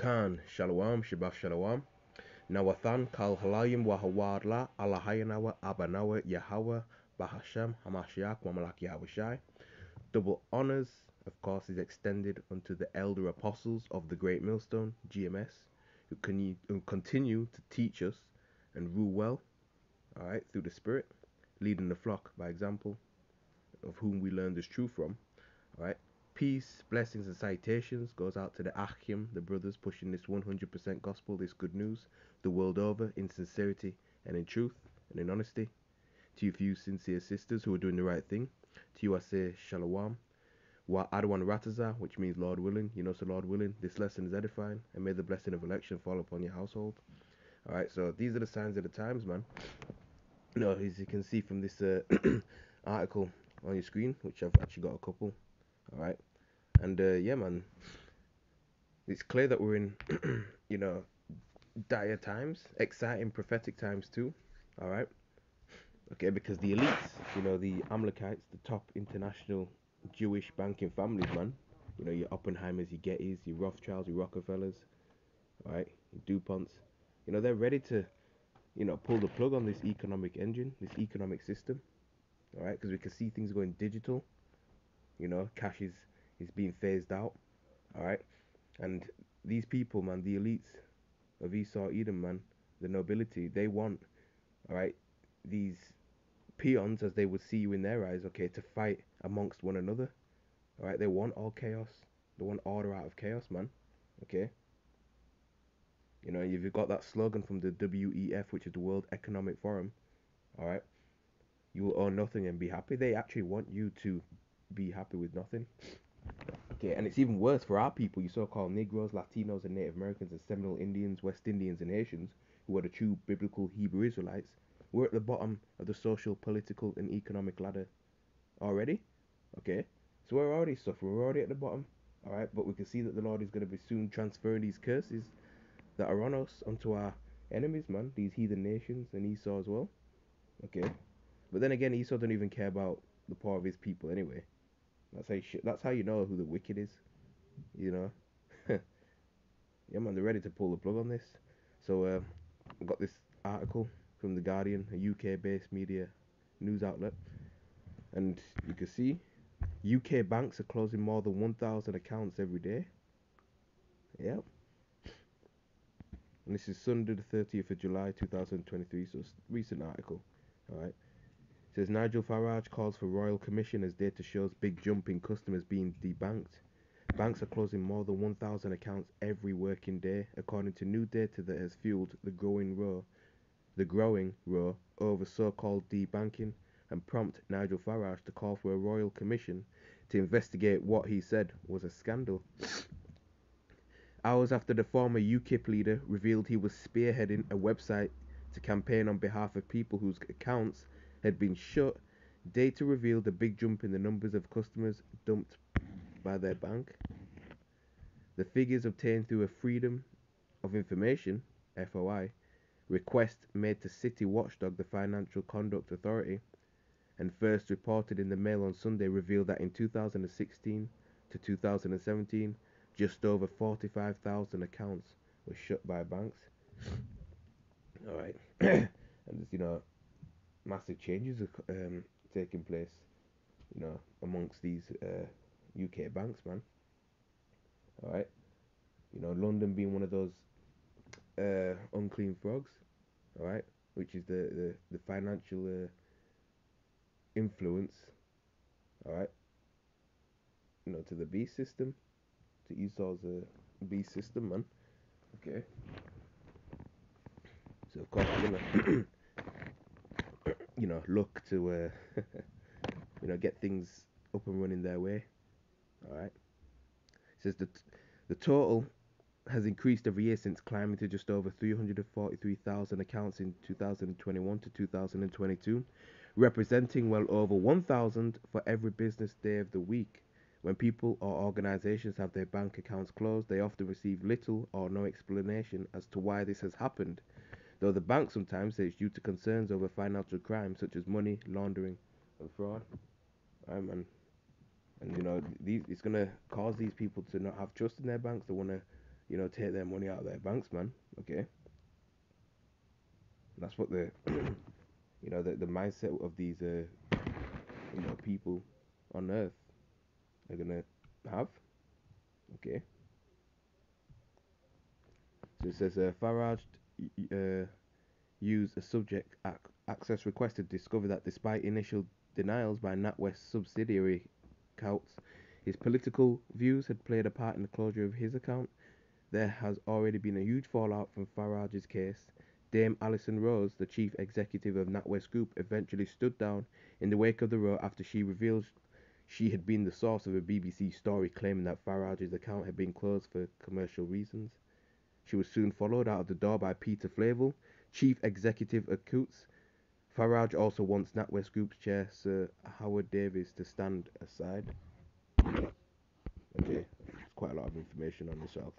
Khan Shalom Shabaf Shalom Nawathan Kal Halayim Wahawadla Allahayanawa Abanawa Yahweh Bahasham Hamashiach Wamalak Yahushai. Double honors, of course, is extended unto the elder apostles of the Great Millstone, GMS, who continue to teach us and rule well, alright, through the Spirit, leading the flock by example, of whom we learn this truth from, alright. Peace, blessings, and citations goes out to the Achim, the brothers pushing this 100% gospel, this good news, the world over, in sincerity and in truth and in honesty. To you few sincere sisters who are doing the right thing, to you I say Shalom. Wa Adwan Rataza, which means Lord willing. You know, so Lord willing, this lesson is edifying, and may the blessing of election fall upon your household. Alright, so these are the signs of the times, man. You know, as you can see from this article on your screen, which I've actually got a couple. Alright, and yeah, man, it's clear that we're in, you know, dire times, exciting prophetic times too. Alright, okay, because the elites, you know, the Amalekites, the top international Jewish banking families, man. You know, your Oppenheimers, your Gettys, your Rothschilds, your Rockefellers, right? Your DuPonts. You know, they're ready to, you know, pull the plug on this economic engine, this economic system, all right? Because we can see things going digital. You know, cash is being phased out, all right? And these people, man, the elites of Esau, Edom, man, the nobility, they want, all right, these peons, as they would see you in their eyes, okay, to fight amongst one another. Alright, they want all chaos. They want order out of chaos, man. Okay? You know, you've got that slogan from the WEF, which is the World Economic Forum. Alright? You will own nothing and be happy. They actually want you to be happy with nothing. Okay, and it's even worse for our people, you so-called Negroes, Latinos, and Native Americans, and Seminole Indians, West Indians, and Haitians, who are the true biblical Hebrew Israelites. We're at the bottom of the social, political, and economic ladder already. Okay? So we're already suffering. We're already at the bottom. Alright? But we can see that the Lord is going to be soon transferring these curses that are on us onto our enemies, man. These heathen nations and Esau as well. Okay? But then again, Esau don't even care about the poor of his people anyway. That's how you know who the wicked is. You know? Yeah, man, they're ready to pull the plug on this. So, I got this article from The Guardian, a UK-based media news outlet. And you can see UK banks are closing more than 1,000 accounts every day. Yep. And this is Sunday the 30th of July 2023, so it's a recent article. Alright. It says Nigel Farage calls for Royal Commission as data shows big jump in customers being debanked. Banks are closing more than 1,000 accounts every working day, according to new data that has fueled the growing roar over so-called debanking, and prompt Nigel Farage to call for a royal commission to investigate what he said was a scandal. Hours after the former UKIP leader revealed he was spearheading a website to campaign on behalf of people whose accounts had been shut, data revealed a big jump in the numbers of customers dumped by their bank. The figures obtained through a Freedom of Information (FOI) request made to City Watchdog, the Financial Conduct Authority, and first reported in the Mail on Sunday, revealed that in 2016 to 2017, just over 45,000 accounts were shut by banks. Alright. And there's, you know, massive changes are taking place, you know, amongst these UK banks, man. Alright. You know, London being one of those unclean frogs, alright, which is the financial influence, alright, you know, to the beast system, to Esau's beast system, man. Okay. So of course we're gonna, you know, look to, you know, get things up and running their way. All right. It says that the total has increased every year since climbing to just over 343,000 accounts in 2021 to 2022, representing well over 1,000 for every business day of the week. When people or organizations have their bank accounts closed, they often receive little or no explanation as to why this has happened, though the bank sometimes says it's due to concerns over financial crimes such as money laundering and fraud. And you know, it's gonna cause these people to not have trust in their banks. They wanna, take their money out of their banks, man. Okay, that's what the the mindset of these people on Earth are gonna have. Okay, so it says Farage uh, used a subject access request to discover that despite initial denials by NatWest subsidiary Coutts, his political views had played a part in the closure of his account. There has already been a huge fallout from Farage's case. Dame Alison Rose, the chief executive of NatWest Group, eventually stood down in the wake of the row after she revealed she had been the source of a BBC story claiming that Farage's account had been closed for commercial reasons. She was soon followed out of the door by Peter Flavel, chief executive of Coutts. Farage also wants NatWest Group's chair, Sir Howard Davies, to stand aside. Okay, it's quite a lot of information on this. I'll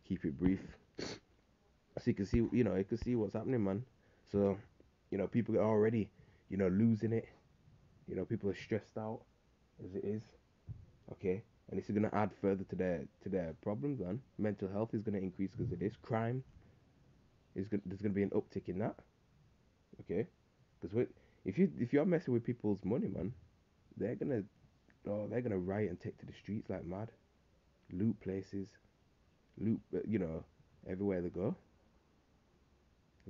keep it brief. So you can see, you can see what's happening, man. So, people are already, losing it. People are stressed out as it is. Okay, and this is gonna add further to their problems, man. Mental health is gonna increase because of this. Crime there's gonna be an uptick in that. Okay, because if you're messing with people's money, man, they're gonna riot and take to the streets like mad, loot places, loot everywhere they go,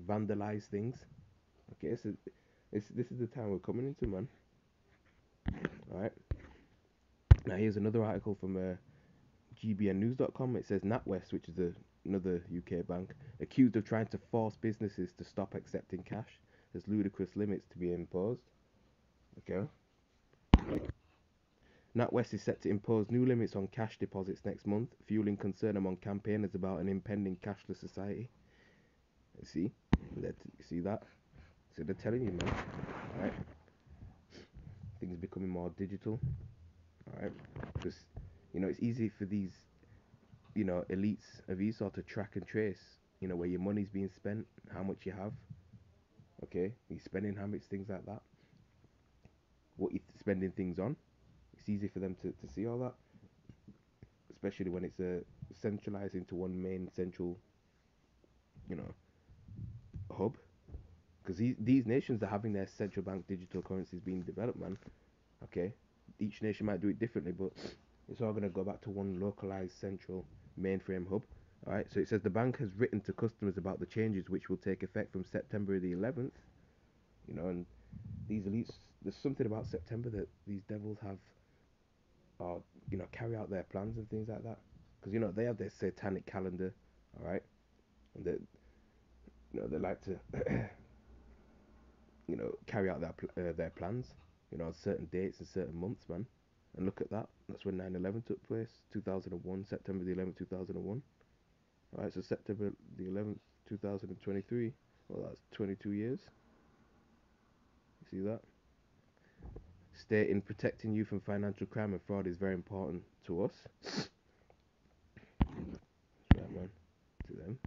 vandalize things. Okay, so this is the time we're coming into, man. All right. Now here's another article from gbnnews.com. It says NatWest, which is another UK bank, accused of trying to force businesses to stop accepting cash. There's ludicrous limits to be imposed. Okay. NatWest is set to impose new limits on cash deposits next month, fueling concern among campaigners about an impending cashless society. You see? You see that? So they're telling you, man. Alright? Things becoming more digital. Alright? Because, it's easy for these, elites of Esau to track and trace, where your money's being spent, how much you have. Okay? Your spending habits, things like that. What you're spending things on. It's easy for them to see all that. Especially when it's centralized into one main central, you know, hub. Because these nations are having their central bank digital currencies being developed, man. Okay, each nation might do it differently, but it's all gonna go back to one localized central mainframe hub. All right. So it says the bank has written to customers about the changes which will take effect from September the 11th. And these elites, there's something about September that these devils have, or carry out their plans and things like that. Because they have their satanic calendar. All right, and they like to carry out their plans, on certain dates and certain months, man. And look at that. That's when 9/11 took place, 2001, September the 11th, 2001. All right, so September the 11th, 2023. Well, that's 22 years. You see that? Stating protecting you from financial crime and fraud is very important to us. That's right, man. To them.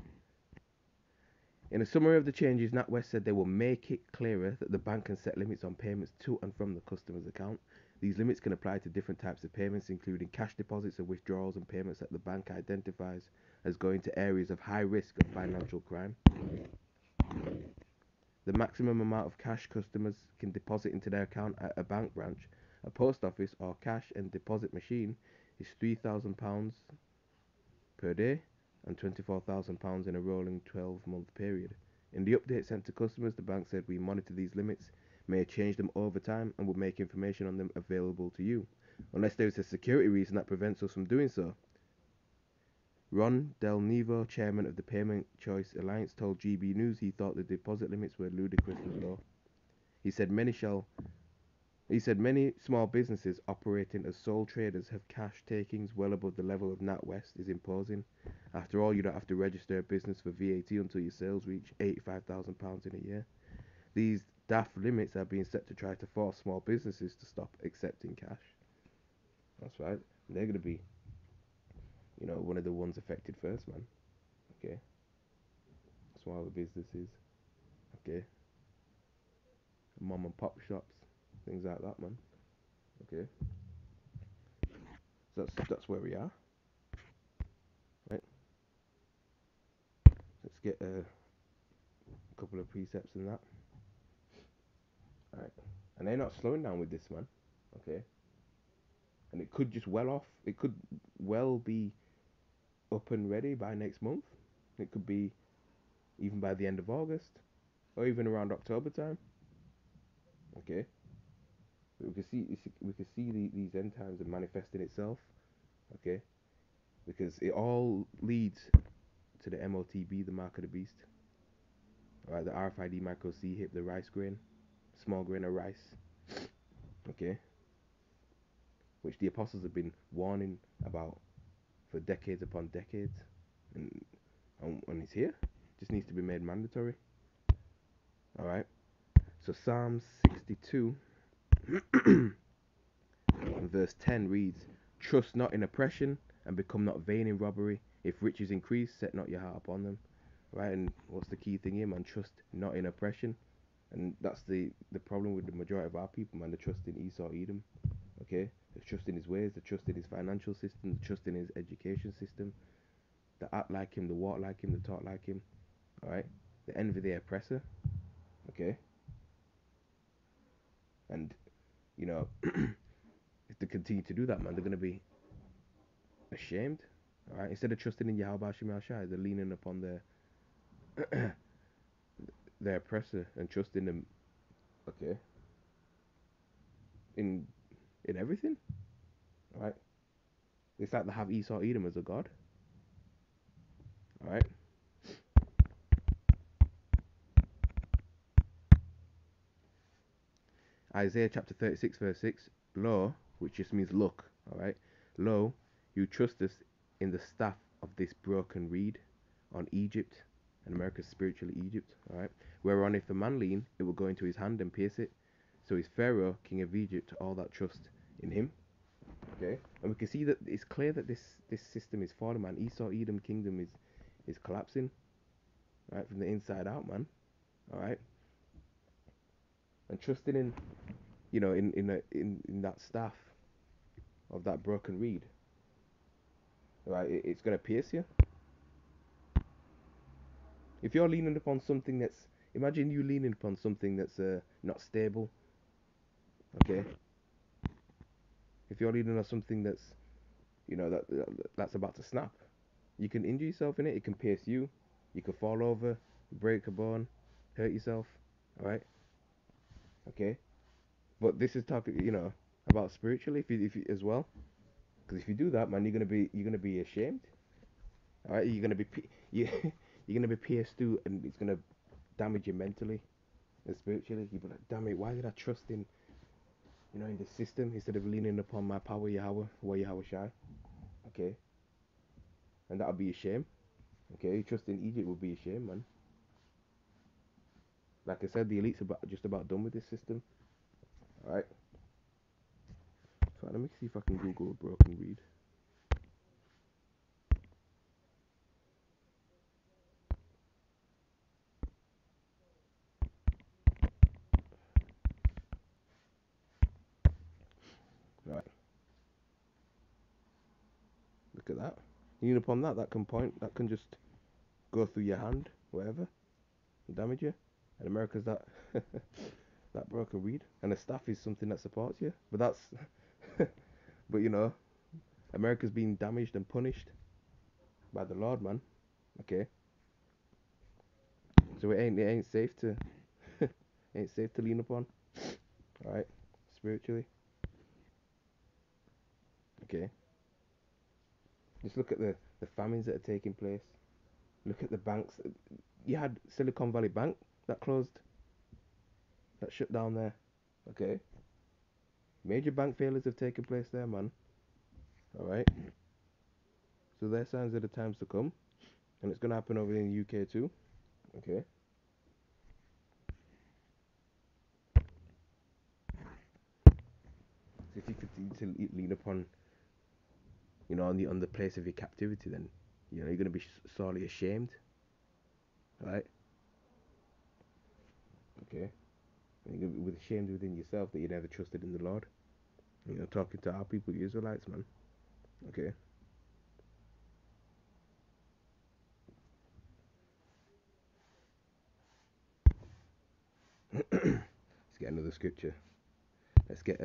In a summary of the changes, NatWest said they will make it clearer that the bank can set limits on payments to and from the customer's account. These limits can apply to different types of payments, including cash deposits and withdrawals and payments that the bank identifies as going to areas of high risk of financial crime. The maximum amount of cash customers can deposit into their account at a bank branch, a post office, or cash and deposit machine is £3,000 per day and £24,000 in a rolling 12-month period. In the update sent to customers, the bank said we monitor these limits, may change them over time, and will make information on them available to you, unless there is a security reason that prevents us from doing so. Ron Del Nevo, chairman of the Payment Choice Alliance, told GB News he thought the deposit limits were ludicrously low. He said many small businesses operating as sole traders have cash takings well above the level of NatWest is imposing. After all, you don't have to register a business for VAT until your sales reach £85,000 in a year. These daft limits are being set to try to force small businesses to stop accepting cash. That's right. They're going to be, one of the ones affected first, man. Okay. Smaller businesses. Okay. Mom and pop shops. Things like that, man. Okay. So that's where we are. Right. get a couple of precepts and that. Alright. And they're not slowing down with this, man. Okay. And it could just well off. It could well be up and ready by next month. It could be even by the end of August, or even around October time. Okay. But we can see these end times are manifesting itself. Okay. Because it all leads to the MOTB, the mark of the beast. Alright, the RFID micro C hip, the rice grain, small grain of rice. Okay. Which the apostles have been warning about for decades upon decades, and it's here. Just needs to be made mandatory. All right. So Psalms 62, verse 10 reads, "Trust not in oppression, and become not vain in robbery. If riches increase, set not your heart upon them." Right. And what's the key thing here, man? Trust not in oppression. And that's the problem with the majority of our people, man. They trust in Esau, Edom. Okay. They trust in his ways. They trust in his financial system. They trust in his education system. They act like him, they walk like him, they talk like him. Alright? They envy the oppressor. Okay? And, you know, if they continue to do that, man, they're going to be ashamed. Alright? Instead of trusting in Yahweh Shemel Shai, they're leaning upon their oppressor and trusting them, okay, in everything. Alright? It's like they have Esau Edom as a god. Alright? Isaiah chapter 36, verse 6. Lo, which just means look. Alright? Lo, you trustest in the staff of this broken reed on Egypt, and America's spiritually Egypt. Alright? Whereon if a man lean, it will go into his hand and pierce it. So is Pharaoh, king of Egypt, all that trust in him. Okay? And we can see that it's clear that this system is falling, man. Esau Edom kingdom is collapsing. Right? From the inside out, man. Alright? And trusting in, you know, in that staff of that broken reed, right? It's gonna pierce you. If you're leaning upon something that's, imagine you leaning upon something that's not stable. Okay. If you're leaning on something that's, you know, that's about to snap, you can injure yourself in it. It can pierce you. You can fall over, break a bone, hurt yourself. All right. Okay. But this is talking, you know, about spiritually, if you as well. Because if you do that, man, you're gonna be ashamed. All right. You you're gonna be pierced through, and it's gonna damage you mentally and spiritually. You'll be like, damn it, why did I trust in, you know, in the system instead of leaning upon my power, Yahweh, where Yahweh Shai? Okay. And that'll be a shame. Okay. Trust in Egypt would be a shame, man. Like I said, the elites are just about done with this system. Alright. So let me see if I can Google a broken reed. Right. Look at that. Lean upon that can just go through your hand, wherever, and damage you. And America's that that broken reed. And the staff is something that supports you. But that's but you know, America's being damaged and punished by the Lord, man. Okay. So it ain't safe to ain't safe to lean upon. Alright. Spiritually. Okay. Just look at the famines that are taking place. Look at the banks. You had Silicon Valley Bank that closed, that shut down there. Okay. Major bank failures have taken place there, man. Alright. So there's signs of the times to come. And it's gonna happen over in the UK too. Okay. So if you continue to lean upon, you know, on the place of your captivity, then you know you're gonna be sorely ashamed. Right? Okay. And you're gonna be ashamed within yourself that you never trusted in the Lord. You know, talking to our people, the Israelites, man. Okay. get another scripture. Let's get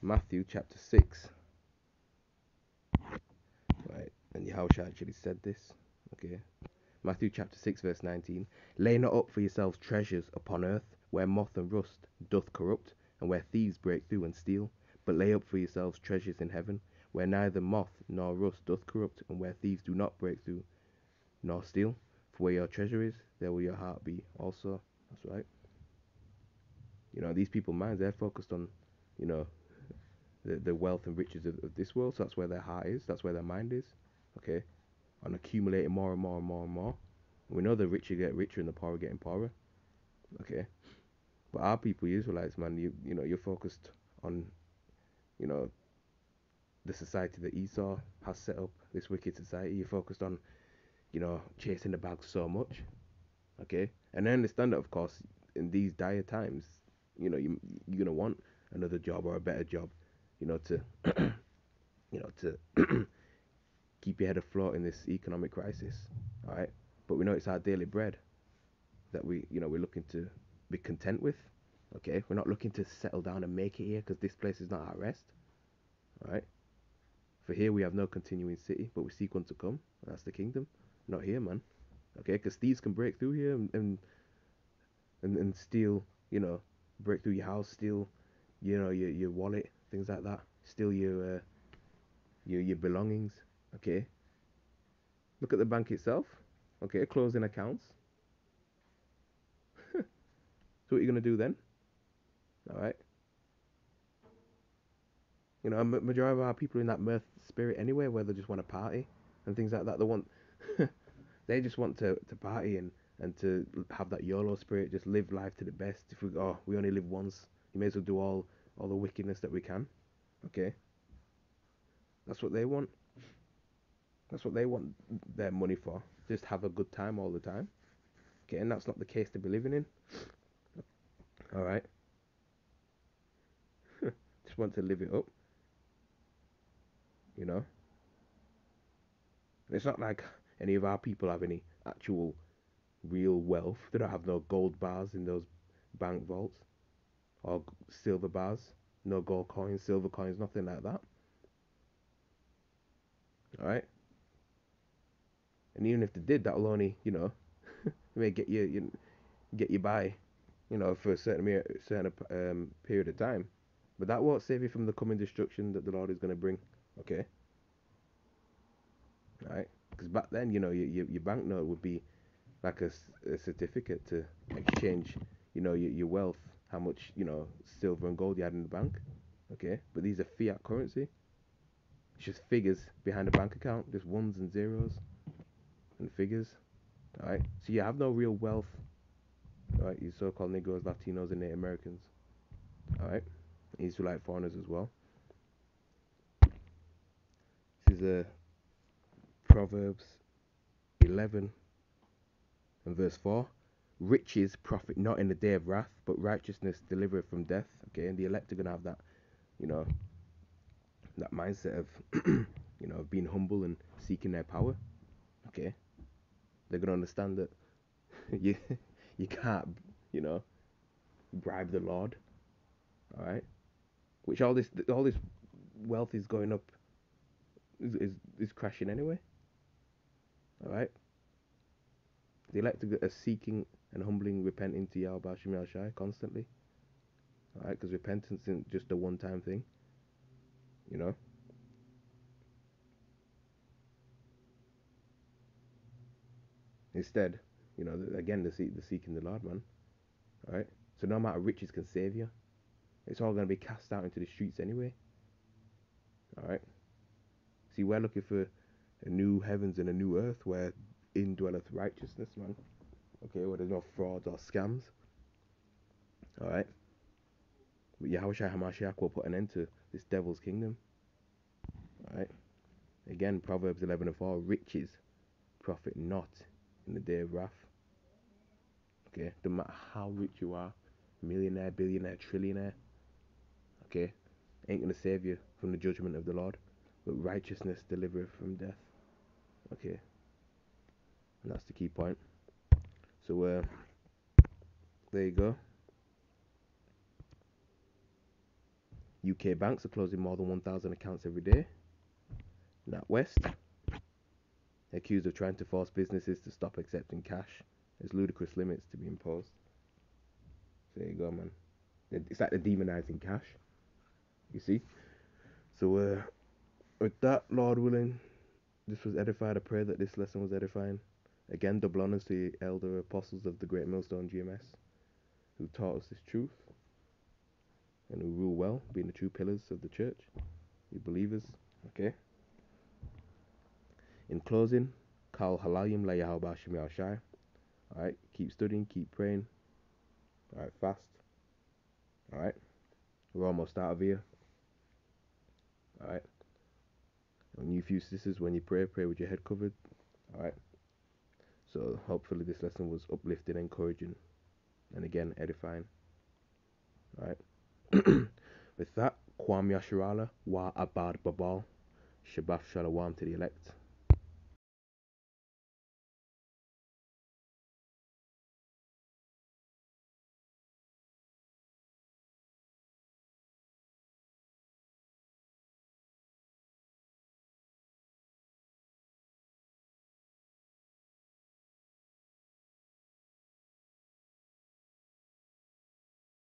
Matthew chapter 6. Right, and Yahushua actually said this. Okay, Matthew chapter 6, verse 19. Lay not up for yourselves treasures upon earth, where moth and rust doth corrupt, and where thieves break through and steal. But lay up for yourselves treasures in heaven, where neither moth nor rust doth corrupt, and where thieves do not break through nor steal. For where your treasure is, there will your heart be also. That's right. These people minds, they're focused on, you know, the wealth and riches of this world. So that's where their heart is. That's where their mind is. Okay, on accumulating more and more and more and more. We know the richer get richer and the poorer getting poorer. Okay, but our people, Israelites, man, you're focused on you know the society that Esau has set up, this wicked society. You're focused on chasing the bag so much. Okay, and I understand that, of course, in these dire times, you're gonna want another job or a better job, to to keep your head afloat in this economic crisis. All right, but we know it's our daily bread that we're looking to be content with. Okay, we're not looking to settle down and make it here because this place is not our rest. All right, for here we have no continuing city, but we seek one to come. And that's the kingdom. Not here, man. Okay, because thieves can break through here and steal. Break through your house, steal, your wallet, things like that. Steal your belongings. Okay, look at the bank itself. Okay, closing accounts. So what are you gonna do then? All right. A majority of our people are in that mirth spirit anyway, where they just want to party and things like that. They just want to party and to have that YOLO spirit, just live life to the best. If we only live once, you may as well do all the wickedness that we can. Okay, that's what they want. That's what they want their money for. Just have a good time all the time. Okay, and that's not the case to be living in. All right, just want to live it up. You know, it's not like any of our people have any actual real wealth. They don't have no gold bars in those bank vaults or silver bars, no gold coins, silver coins, nothing like that. All right, and even if they did, that'll only may get you by, for a certain period of time, but that won't save you from the coming destruction that the Lord is going to bring. Okay, all right, because back then, your banknote would be like a certificate to exchange, your wealth, how much, silver and gold you had in the bank. Okay, but these are fiat currency. It's just figures behind a bank account, just ones and zeros and figures. All right, so you have no real wealth. All right, you so-called Negroes, Latinos, and Native Americans. All right, Israelite foreigners as well. This is Proverbs 11 and verse 4. Riches profit not in the day of wrath, but righteousness delivereth from death. Okay, and the elect are gonna have that, you know, that mindset of, of being humble and seeking their power. Okay, they're gonna understand that you you can't, you know, bribe the Lord. All right, which all this wealth is going up is crashing anyway. All right, the elect are seeking and humbling, repenting to Yahweh Shem Shai constantly. All right, because repentance isn't just a one-time thing. You know, instead, again, the seeking the Lord, man. All right, so no matter riches can save you, it's all gonna be cast out into the streets anyway. All right. See, we're looking for a new heavens and a new earth where indwelleth righteousness, man. Okay, where there's no frauds or scams. All right. But Yahushua Hamashiach will put an end to this devil's kingdom. All right. Again, Proverbs 11 and 4: riches profit not in the day of wrath. Okay, no matter how rich you are, millionaire, billionaire, trillionaire, okay, ain't gonna save you from the judgment of the Lord. But righteousness delivereth from death. Okay, and that's the key point. So there you go. UK banks are closing more than 1,000 accounts every day. NatWest, accused of trying to force businesses to stop accepting cash. There's ludicrous limits to be imposed. So there you go, man. It's like they're demonizing cash, you see. So with that, Lord willing, this was edified. I pray that this lesson was edifying. Again, double honors to the elder apostles of the Great Millstone GMS, who taught us this truth and who rule well, being the true pillars of the church, we believers. Okay. In closing, Kal Halayim La Yahweh Shim Shai. Alright, keep studying, keep praying. Alright, fast. Alright, we're almost out of here. Alright, and you few sisters, when you pray, pray with your head covered. Alright, so hopefully this lesson was uplifting, encouraging, and again edifying. Alright, with that, Kwam Yasharala Wa Abad Babal Shabbat Shalom to the elect.